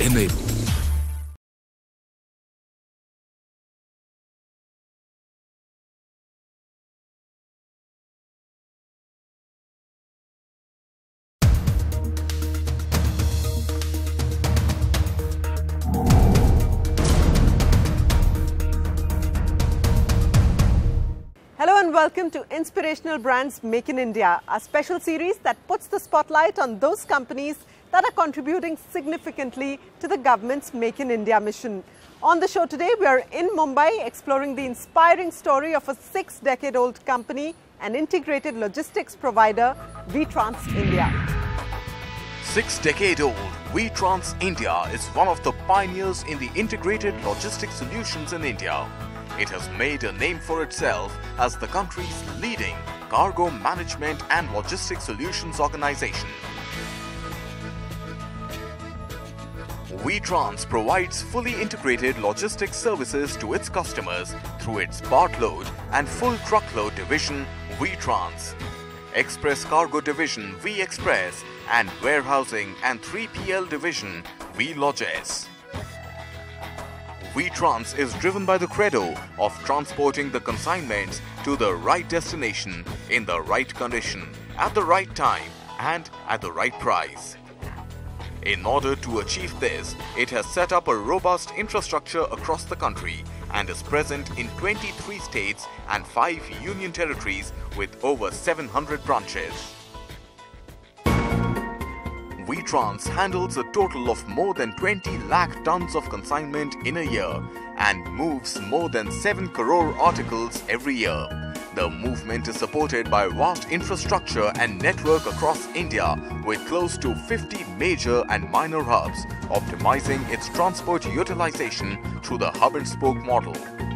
enable. Hello and welcome to Inspirational Brands Make in India, a special series that puts the spotlight on those companies that are contributing significantly to the government's Make in India mission. On the show today, we are in Mumbai exploring the inspiring story of a 6-decade-old company and integrated logistics provider, Vtrans India. 6-decade-old Vtrans India is one of the pioneers in the integrated logistics solutions in India. It has made a name for itself as the country's leading cargo management and logistics solutions organization. Vtrans provides fully integrated logistics services to its customers through its part load and full truckload division Vtrans, express cargo division V-Express, and warehousing and 3PL division V-Logis. Vtrans is driven by the credo of transporting the consignments to the right destination in the right condition, at the right time and at the right price. In order to achieve this, it has set up a robust infrastructure across the country and is present in 23 states and 5 union territories with over 700 branches. Vtrans handles a total of more than 20 lakh tons of consignment in a year and moves more than 7 crore articles every year. The movement is supported by vast infrastructure and network across India with close to 50 major and minor hubs, optimizing its transport utilization through the hub and spoke model.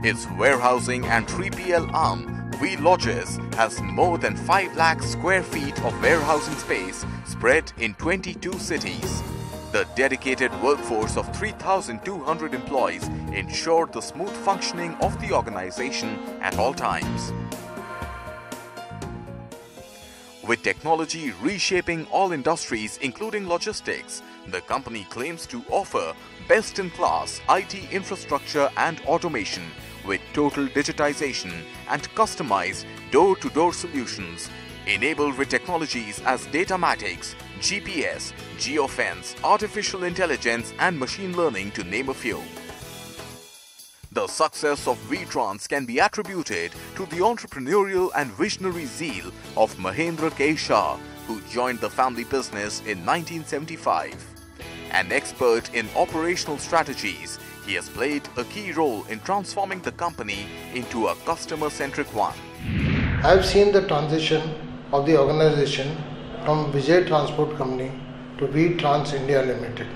Its warehousing and 3PL arm, V-Logis, has more than 5 lakh square feet of warehousing space spread in 22 cities. The dedicated workforce of 3,200 employees ensure the smooth functioning of the organization at all times. With technology reshaping all industries including logistics, the company claims to offer best-in-class IT infrastructure and automation with total digitization and customized door-to-door solutions, enabled with technologies as datamatics, GPS, geofence, artificial intelligence and machine learning to name a few. The success of Vtrans can be attributed to the entrepreneurial and visionary zeal of Mahendra Shah, who joined the family business in 1975. An expert in operational strategies, he has played a key role in transforming the company into a customer-centric one. I have seen the transition of the organization from Vijay Transport Company to Vtrans India Limited,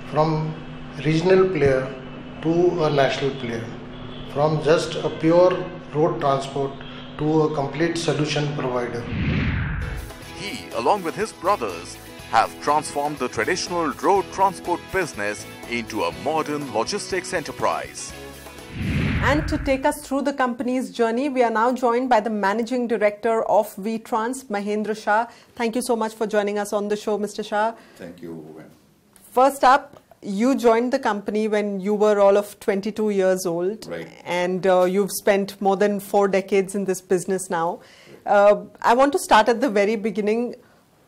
from regional player to a national player, from just a pure road transport to a complete solution provider. He, along with his brothers, have transformed the traditional road transport business into a modern logistics enterprise. And to take us through the company's journey, we are now joined by the Managing Director of Vtrans, Mahendra Shah. Thank you so much for joining us on the show, Mr. Shah. Thank you. First up, you joined the company when you were all of 22 years old. Right. And you've spent more than 4 decades in this business now. I want to start at the very beginning.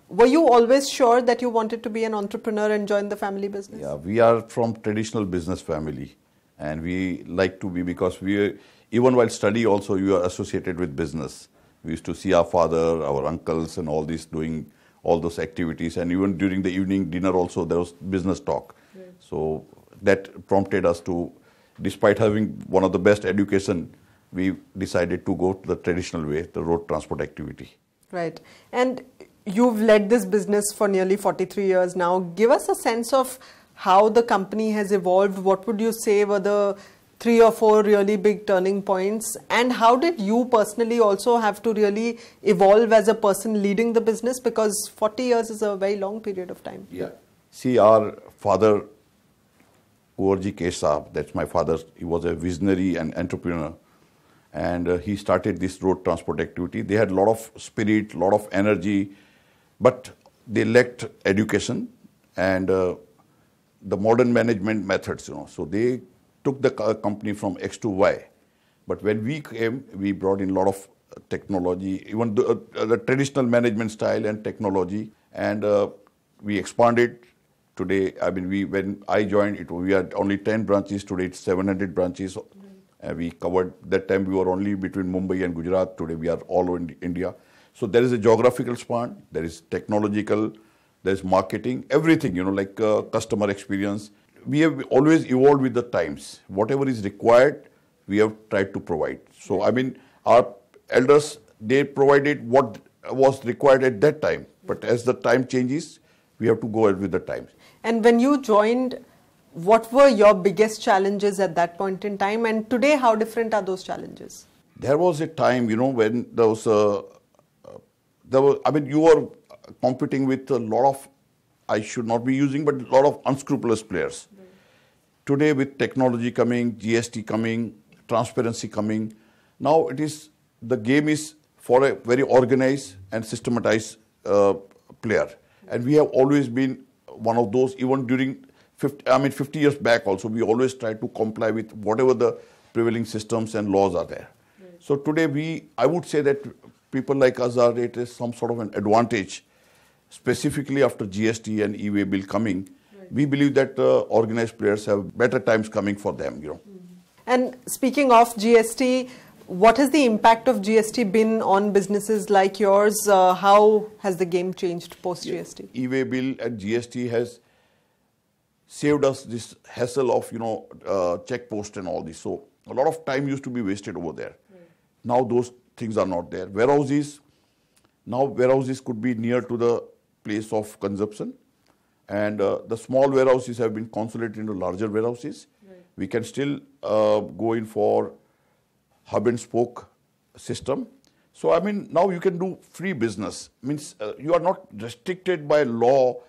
Were you always sure that you wanted to be an entrepreneur and join the family business? Yeah, we are from traditional business family, and we like to be, because we, even while study also, you are associated with business. We used to see our father, our uncles and all this doing all those activities, and even during the evening dinner also there was business talk. Right. So that prompted us to, despite having one of the best education, we decided to go the traditional way, the road transport activity. Right. And you've led this business for nearly 43 years now. Give us a sense of how the company has evolved. What would you say were the 3 or 4 really big turning points? And how did you personally also have to really evolve as a person leading the business? Because 40 years is a very long period of time. Yeah. See, our father, Kuvarji Kesab, that's my father, he was a visionary and entrepreneur. And he started this road transport activity. They had a lot of spirit, a lot of energy, but they lacked education, and the modern management methods, So they took the company from X to Y. But when we came, we brought in a lot of technology, even the traditional management style and technology, and we expanded. Today, when I joined, we had only 10 branches. Today, it's 700 branches. We covered, that time we were only between Mumbai and Gujarat. Today, we are all over India. So there is a geographical span, there is technological, there is marketing, everything, like customer experience. We have always evolved with the times. Whatever is required, we have tried to provide. So, our elders, they provided what was required at that time. But as the time changes, we have to go with the times. And when you joined, what were your biggest challenges at that point in time? And today, how different are those challenges? There was a time, when there was you were competing with a lot of, I should not be using, but a lot of unscrupulous players. Right. Today, with technology coming, GST coming, transparency coming, now the game is for a very organized and systematized player. And we have always been one of those, even during 50 years back also, we always try to comply with whatever the prevailing systems and laws are there. Right. So today I would say that people like us it is some sort of an advantage, specifically after GST and e-way bill coming. Right. We believe that organized players have better times coming for them. And speaking of GST, what has the impact of GST been on businesses like yours? How has the game changed post-GST? E-way bill and GST has saved us this hassle of, check post and all this. So a lot of time used to be wasted over there. Right. Now those things are not there. Warehouses could be near to the place of consumption. And the small warehouses have been consolidated into larger warehouses. Right. We can still go in for hub and spoke system. So, now you can do free business. Means you are not restricted by law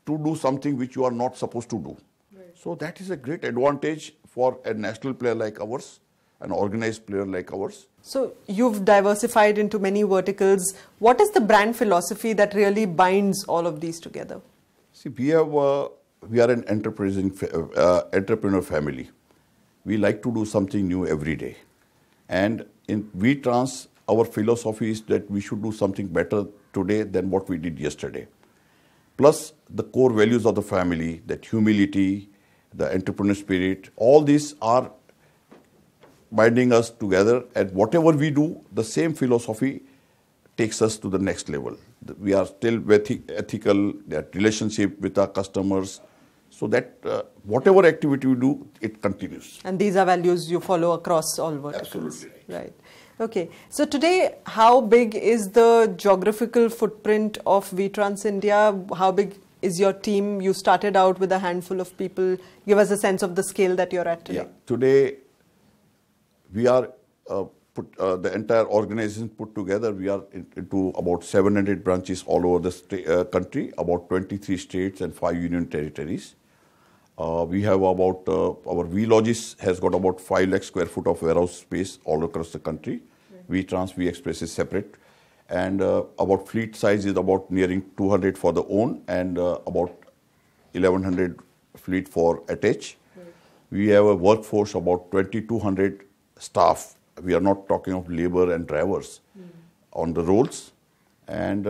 to do something which you are not supposed to do. Right. So, that is a great advantage for a national player like ours, an organized player like ours. So, you've diversified into many verticals. What is the brand philosophy that really binds all of these together? See, we are an entrepreneur family. We like to do something new every day. And in Vtrans, our philosophy is that we should do something better today than what we did yesterday. Plus, the core values of the family, that humility, the entrepreneur spirit, all these are binding us together. And whatever we do, the same philosophy takes us to the next level. We are still ethical, that relationship with our customers, so that whatever activity we do, it continues. And these are values you follow across all verticals. Absolutely. Right. Okay. So today, how big is the geographical footprint of Vtrans India? How big is your team? You started out with a handful of people. Give us a sense of the scale that you're at today. Yeah. Today, we are the entire organization put together. We are into about 700 branches all over the country, about 23 states and 5 union territories. We have about, our Vlogis has got about 5 lakh square foot of warehouse space all across the country. Right. Vtrans, VExpress is separate. And about fleet size is about nearing 200 for the own and about 1100 fleet for attach. Right. We have a workforce about 2200 staff. We are not talking of labor and drivers on the rolls. And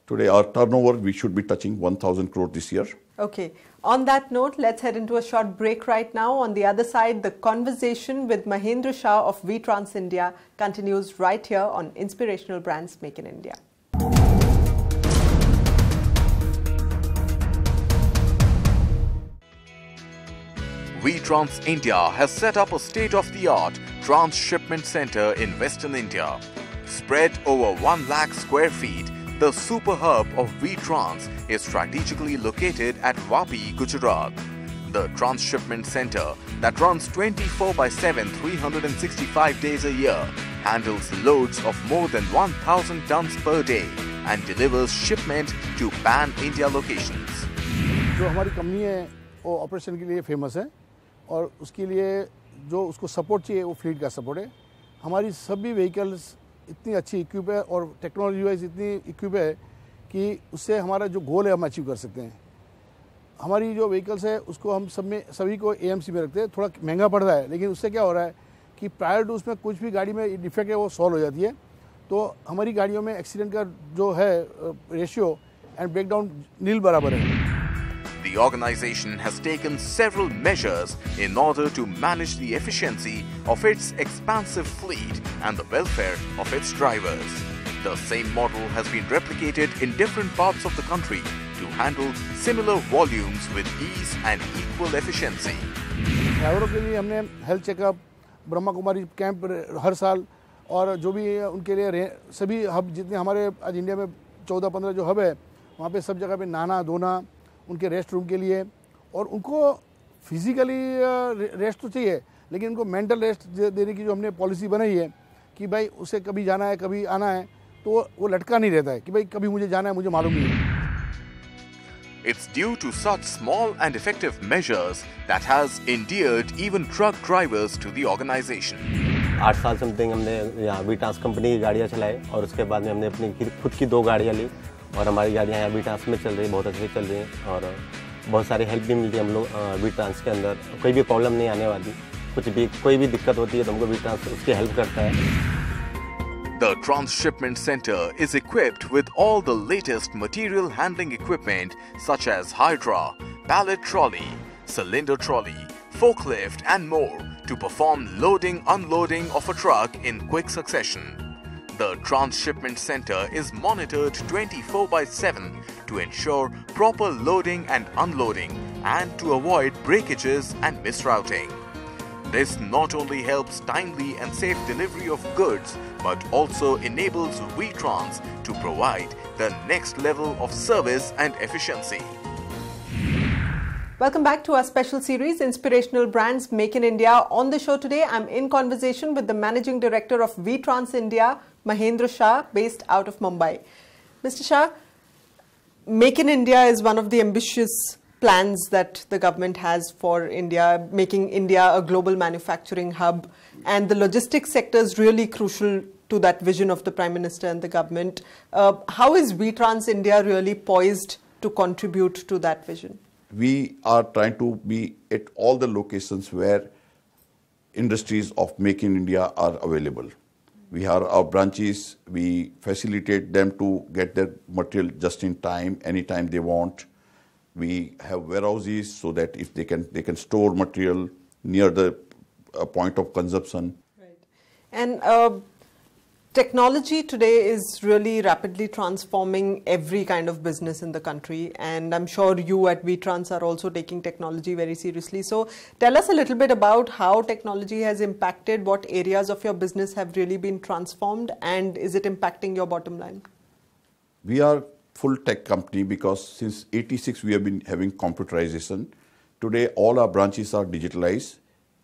today our turnover, we should be touching 1,000 crore this year. Okay. On that note, let's head into a short break right now. On the other side, the conversation with Mahendra Shah of Vtrans India continues right here on Inspirational Brands Make in India. Vtrans India has set up a state-of-the-art transshipment center in Western India. Spread over 1 lakh square feet, the super hub of Vtrans is strategically located at Vapi, Gujarat. The transshipment center that runs 24/7, 365 days a year handles loads of more than 1,000 tons per day and delivers shipment to pan-India locations. जो हमारी company है वो operation के लिए famous है और उसके लिए जो उसको सपोर्ट चाहिए वो फ्लीट का सपोर्ट है. हमारी सभी व्हीकल्स इतनी अच्छी इक्विप है और टेक्नोलॉजी वाइज इतनी इक्विप है कि उससे हमारा जो गोल है हम अचीव कर सकते हैं. हमारी जो व्हीकल्स है उसको हम सभी को AMC में रखते हैं। थोड़ा महंगा पड़ रहा है, लेकिन उससे क्या हो रहा है कि प्रायर टू उसमें कुछ भी गाड़ी में डिफेक्ट है वो सॉल्व हो जाती है। तो हमारी गाड़ियों में एक्सीडेंट का जो है रेशियो एंड ब्रेकडाउन नील बराबर है। The organization has taken several measures in order to manage the efficiency of its expansive fleet and the welfare of its drivers. The same model has been replicated in different parts of the country to handle similar volumes with ease and equal efficiency. ड्राइवरों के लिए हमने health checkup, Brahma Kumari camp हर साल, और जो भी उनके लिए सभी हब जितने हमारे आज इंडिया में 14-15 जो हब है वहाँ पे सब जगह पे नहाना धोना, उनके रेस्ट रूम के लिए, और उनको फिजिकली रेस्ट तो चाहिए लेकिन उनको मेंटल रेस्ट देने की जो हमने पॉलिसी बनाई है कि भाई उसे कभी जाना है कभी आना है, तो वो लटका नहीं रहता है कि भाई कभी मुझे जाना है मुझे मालूम नहीं है। It's due to such small and effective measures that has endeared even truck drivers to the organization. 8 साल समथिंग हमने यहाँ वीट्रांस कंपनी की गाड़ियाँ चलाई और उसके बाद में हमने अपनी खुद की 2 गाड़ियाँ ली और हमारी गाड़ियाँ यहाँ वीट्रांस में चल रही है, बहुत अच्छी चल रही हैं और बहुत सारी हेल्प भी मिलती है हम लोग वीट्रांस के अंदर। कोई भी प्रॉब्लम नहीं आने वाली, कोई भी दिक्कत होती है तो हमको वीट्रांस उसकी हेल्प करता है। The Transshipment Center is equipped with all the latest material handling equipment such as Hydra, pallet trolley, cylinder trolley, forklift and more to perform loading unloading of a truck in quick succession. The Transshipment Center is monitored 24/7 to ensure proper loading and unloading and to avoid breakages and misrouting. This not only helps timely and safe delivery of goods but also enables Vtrans to provide the next level of service and efficiency. Welcome back to our special series, Inspirational Brands Make in India. On the show today, I'm in conversation with the Managing Director of Vtrans India, Mahendra Shah, based out of Mumbai. Mr. Shah, Make in India is one of the ambitious plans that the government has for India, making India a global manufacturing hub, and the logistics sector is really crucial to that vision of the Prime Minister and the government. How is Vtrans India really poised to contribute to that vision? We are trying to be at all the locations where industries of Make in India are available. We have our branches, we facilitate them to get their material just in time, anytime they want. We have warehouses so that if they can store material near the point of consumption. Right. And technology today is really rapidly transforming every kind of business in the country, and I'm sure you at Vtrans are also taking technology very seriously. So tell us a little bit about how technology has impacted, what areas of your business have really been transformed, and is it impacting your bottom line? We are full tech company because since '86 we have been having computerization. Today all our branches are digitalized.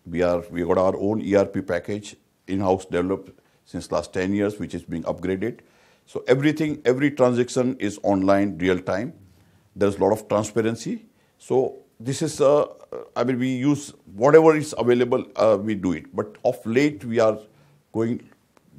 We got our own ERP package in-house developed since last 10 years, which is being upgraded. So every transaction is online, real time. There's a lot of transparency. So this is, we use whatever is available, we do it. But of late, we are going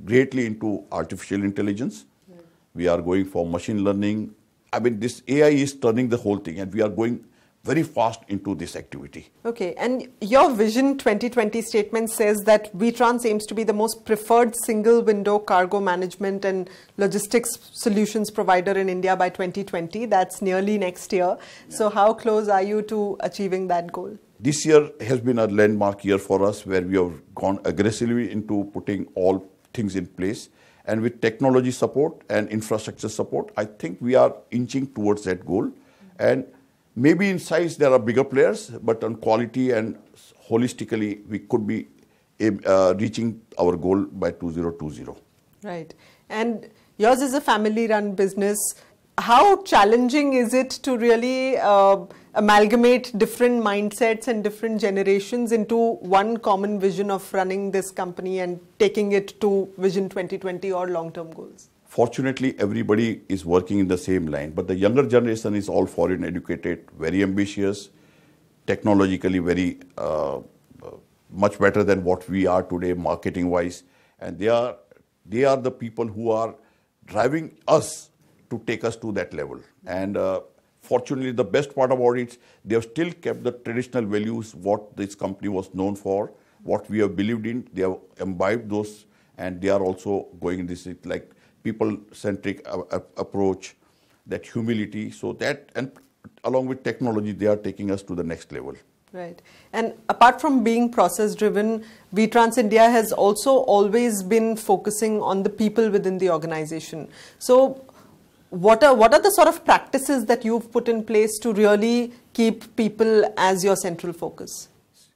greatly into artificial intelligence. Yeah. We are going for machine learning. This AI is turning the whole thing, and we are going very fast into this activity. Okay, and your Vision 2020 statement says that Vtrans aims to be the most preferred single-window cargo management and logistics solutions provider in India by 2020. That's nearly next year. Yeah. So how close are you to achieving that goal? This year has been a landmark year for us, where we have gone aggressively into putting all things in place. And with technology support and infrastructure support, I think we are inching towards that goal. And maybe in size there are bigger players, but on quality and holistically we could be reaching our goal by 2020. Right. And yours is a family-run business. How challenging is it to really amalgamate different mindsets and different generations into one common vision of running this company and taking it to Vision 2020 or long-term goals? Fortunately, everybody is working in the same line, but the younger generation is all foreign educated, very ambitious, technologically very much better than what we are today, marketing-wise, and they are the people who are driving us to take us to that level. And fortunately, the best part about it, they have still kept the traditional values, what this company was known for, what we have believed in. They have imbibed those, and they are also going in this like people-centric approach, that humility. So that, and along with technology, they are taking us to the next level. Right. And apart from being process-driven, Vtrans India has also always been focusing on the people within the organization. So what are the sort of practices that you've put in place to really keep people as your central focus?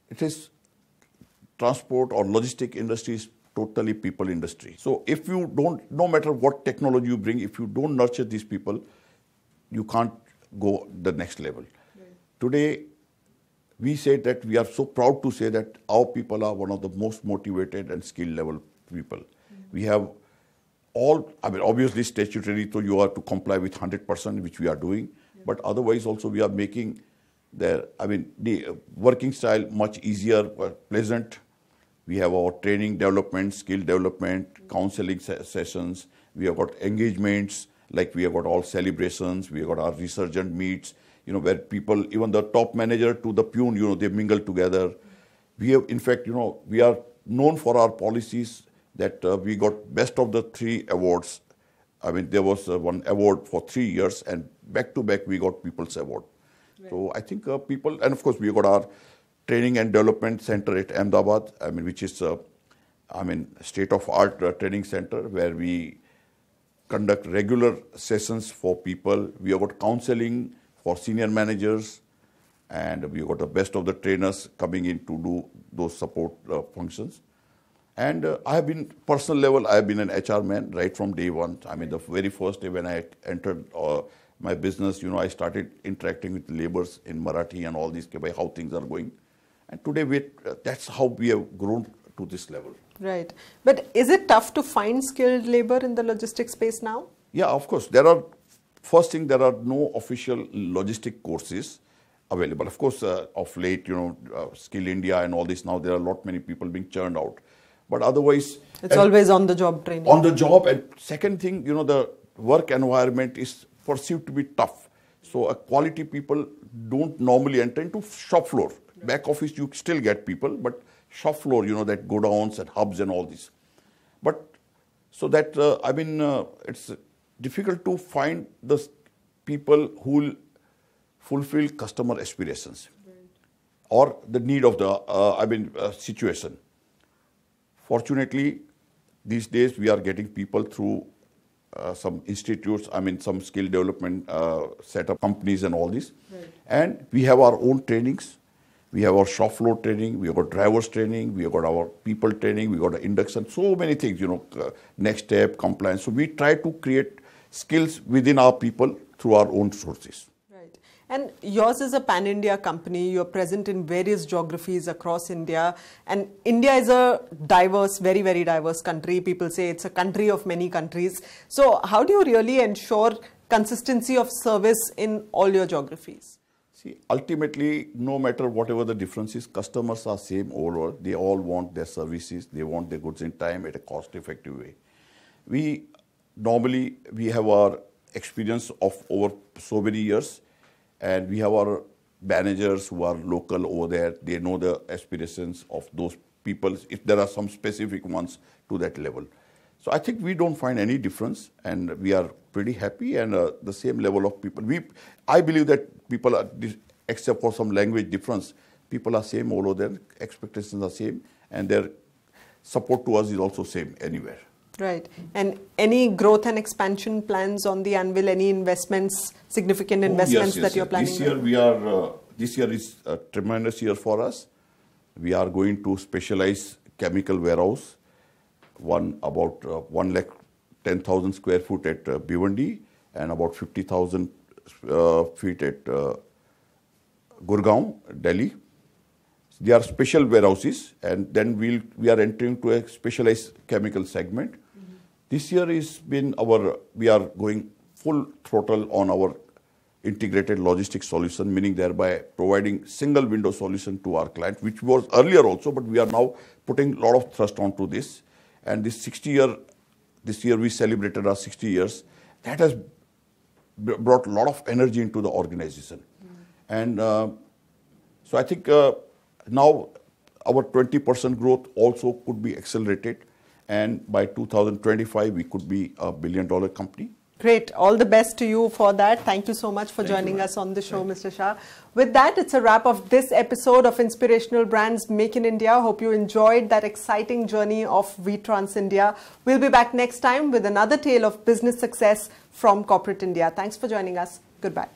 It is transport or logistic industry is totally people industry. So if you don't, no matter what technology you bring, if you don't nurture these people, you can't go the next level. Right. Today, we say that we are so proud to say that our people are one of the most motivated and skill level people. We have all, I mean, obviously statutory, so you are to comply with 100%, which we are doing. But otherwise also we are making the working style much easier, pleasant. We have our training development, skill development, counseling sessions. We have got engagements, like we have got all celebrations. We have got our resurgent meets, where people, even the top manager to the peon, they mingle together. We have, in fact, we are known for our policies that we got best of the 3 awards. I mean, there was one award for 3 years, and back to back we got People's Award. Right. So I think people, and of course we got our training and development center at Ahmedabad, which is, state-of-art training center where we conduct regular sessions for people. We have got counseling for senior managers, and we got the best of the trainers coming in to do those support functions. And I have been, personal level, I have been an HR man right from day one. The very first day when I entered my business, I started interacting with laborers in Marathi and all these, how things are going. And today, that's how we have grown to this level. Right. But is it tough to find skilled labor in the logistics space now? Yeah, of course. First thing, there are no official logistic courses available. Of course, of late, Skill India and all this, now there are many people being churned out. But otherwise, it's always on the job training. On the job. And second thing, the work environment is perceived to be tough. So quality people don't normally enter into shop floor. Right. Back office, you still get people, but shop floor, that godowns and hubs and all this. But so that, it's difficult to find the people who will fulfill customer aspirations. Right. Or the need of the, situation. Fortunately, these days we are getting people through some institutes, some skill development setup companies and all this. Right. And we have our own trainings. We have our shop floor training, we have got drivers training, we have got our people training, we got induction, so many things, next step, compliance. So we try to create skills within our people through our own sources. Right. And yours is a pan-India company. You're present in various geographies across India. And India is a diverse, very, very diverse country. People say it's a country of many countries. So how do you really ensure consistency of service in all your geographies? See, ultimately, no matter whatever the difference is, customers are same all over. They all want their services. They want their goods in time at a cost-effective way. We have our experience of over so many years, and we have our managers who are local over there. They know the aspirations of those people, if there are some specific ones to that level. So I think we don't find any difference, and we are pretty happy, and the same level of people. I believe that people are, except for some language difference, people are same all over there, expectations are same, and their support to us is also same anywhere. Right. And any growth and expansion plans on the anvil, any investments, significant investments that you're planning? This year is a tremendous year for us. We are going to specialize chemical warehouse, about 110,000 square foot at Bhandari and about 50,000 feet at Gurgaon, Delhi. They are special warehouses, and then we are entering to a specialized chemical segment. Mm-hmm. This year we are going full throttle on our integrated logistics solution, meaning thereby providing single window solution to our client, which was earlier also, but we are now putting a lot of thrust onto this. And this year we celebrated our 60 years. That has brought a lot of energy into the organization. And so I think now our 20% growth also could be accelerated, and by 2025 we could be a $1 billion company. Great. All the best to you for that. Thank you so much for joining us on the show, Mr. Shah. With that, it's a wrap of this episode of Inspirational Brands Make in India. Hope you enjoyed that exciting journey of Vtrans India. We'll be back next time with another tale of business success from corporate India. Thanks for joining us. Goodbye.